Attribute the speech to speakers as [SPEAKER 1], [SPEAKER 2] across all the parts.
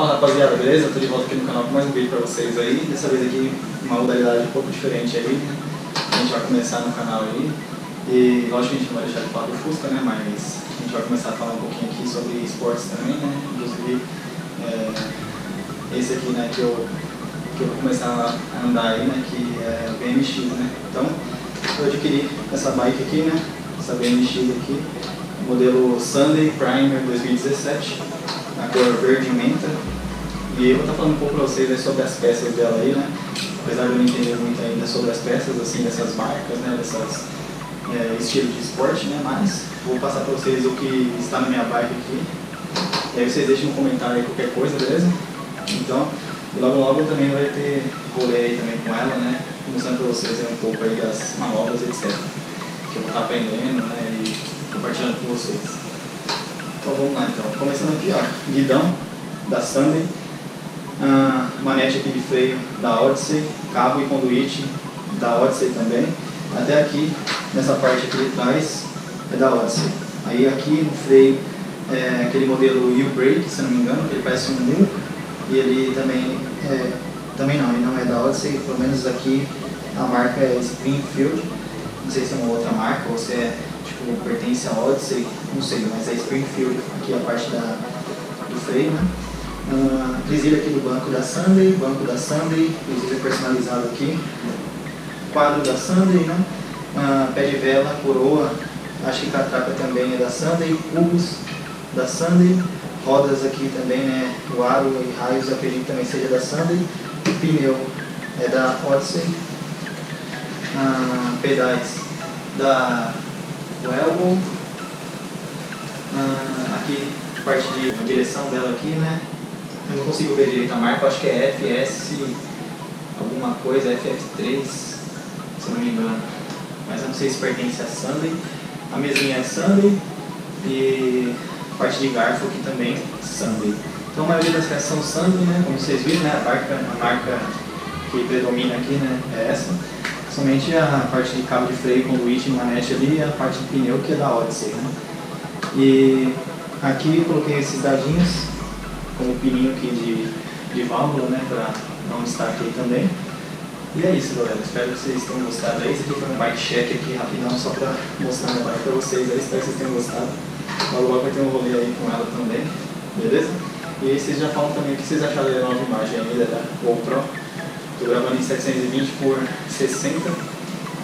[SPEAKER 1] Fala rapaziada, beleza? Tô de volta aqui no canal com mais um vídeo pra vocês aí. Dessa vez aqui uma modalidade um pouco diferente aí, né? A gente vai começar no canal aí. E lógico que a gente não vai deixar de falar do Fusca, né? Mas a gente vai começar a falar um pouquinho aqui sobre esportes também, né? Inclusive esse aqui, né, que eu vou começar a andar aí, né? Que é o BMX, né? Então eu adquiri essa bike aqui, né? Essa BMX aqui, modelo Sunday Primer 2017. A cor verde menta, e eu vou estar falando um pouco para vocês aí sobre as peças dela aí, né? Apesar de eu não entender muito ainda sobre as peças, assim, dessas marcas, né? Dessas estilos de esporte, né? Mas vou passar para vocês o que está na minha bike aqui. E aí vocês deixem um comentário aí qualquer coisa, beleza? Então, logo também vai ter rolê aí também com ela, né? Mostrando para vocês aí um pouco aí das manobras, etc. Que eu vou estar aprendendo, né? E compartilhando com vocês. Então vamos lá então, começando aqui ó, guidão da Sunday, manete aqui de freio da Odyssey, cabo e conduíte da Odyssey também, até aqui nessa parte aqui de trás é da Odyssey. Aí aqui no freio é aquele modelo U-Brake, se não me engano, que ele parece um Mu, e ele ele não é da Odyssey, pelo menos aqui a marca é Springfield, não sei se é uma outra marca ou se é tipo, pertence a Odyssey, não sei, mas é Springfield, aqui a parte do freio, né? Presilha aqui do banco da Sunday, presilha personalizado aqui, quadro da Sunday, né? Pé de vela, coroa, acho que catraca também é da Sunday, cubos da Sunday, rodas aqui também, né? O aro e raios acredito também seja da Sunday, o pneu é da Odyssey, pedais da Elbow, aqui parte de direção dela aqui, né? Eu não consigo ver direito a marca, acho que é FS alguma coisa, FF3, se não me engano, mas eu não sei se pertence a Sunday. A mesinha é Sunday e parte de garfo aqui também Sunday. Então a maioria das peças são Sunday, né? Como vocês viram, né? A marca que predomina aqui, né? É essa. Somente a parte de cabo de freio, conduíte e manete ali e a parte de pneu que é da Odyssey, né? E aqui eu coloquei esses dadinhos como pininho aqui de válvula, né? Para dar um destaque aí também. E é isso, galera. Espero que vocês tenham gostado aí. Esse aqui foi um bike check aqui rapidão só para mostrar minha bike para vocês aí. Espero que vocês tenham gostado. Logo vai ter um rolê aí com ela também, beleza? E aí vocês já falam também o que vocês acharam da nova imagem aí da GoPro. Estou gravando em 720 por 60.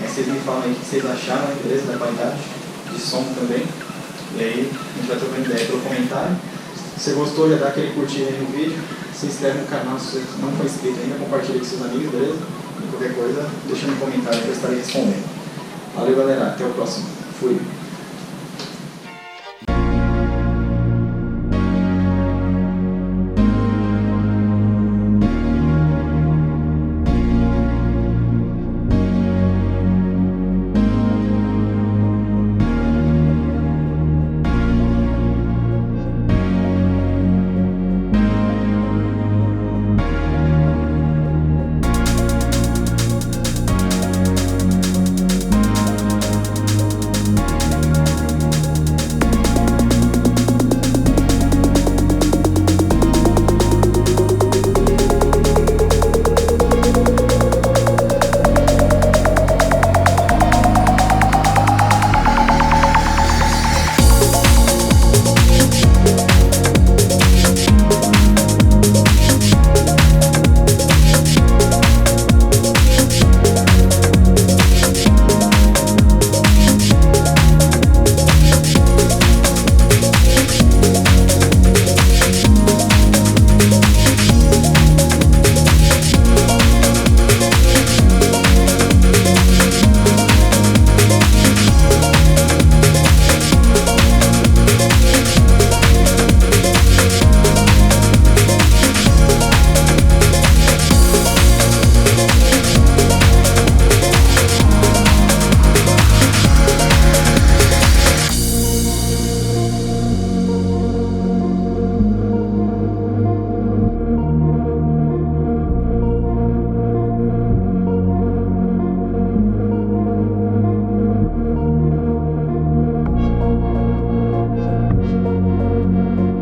[SPEAKER 1] Aí vocês me falam aí o que vocês acharam, beleza? Da qualidade de som também. E aí a gente vai trocando ideia pelo comentário. Se você gostou, já dá aquele curtir aí no vídeo. Se inscreve no canal se você não for inscrito ainda, compartilha com seus amigos, beleza? E qualquer coisa, deixa no comentário que eu estarei respondendo. Valeu galera, até o próximo. Fui!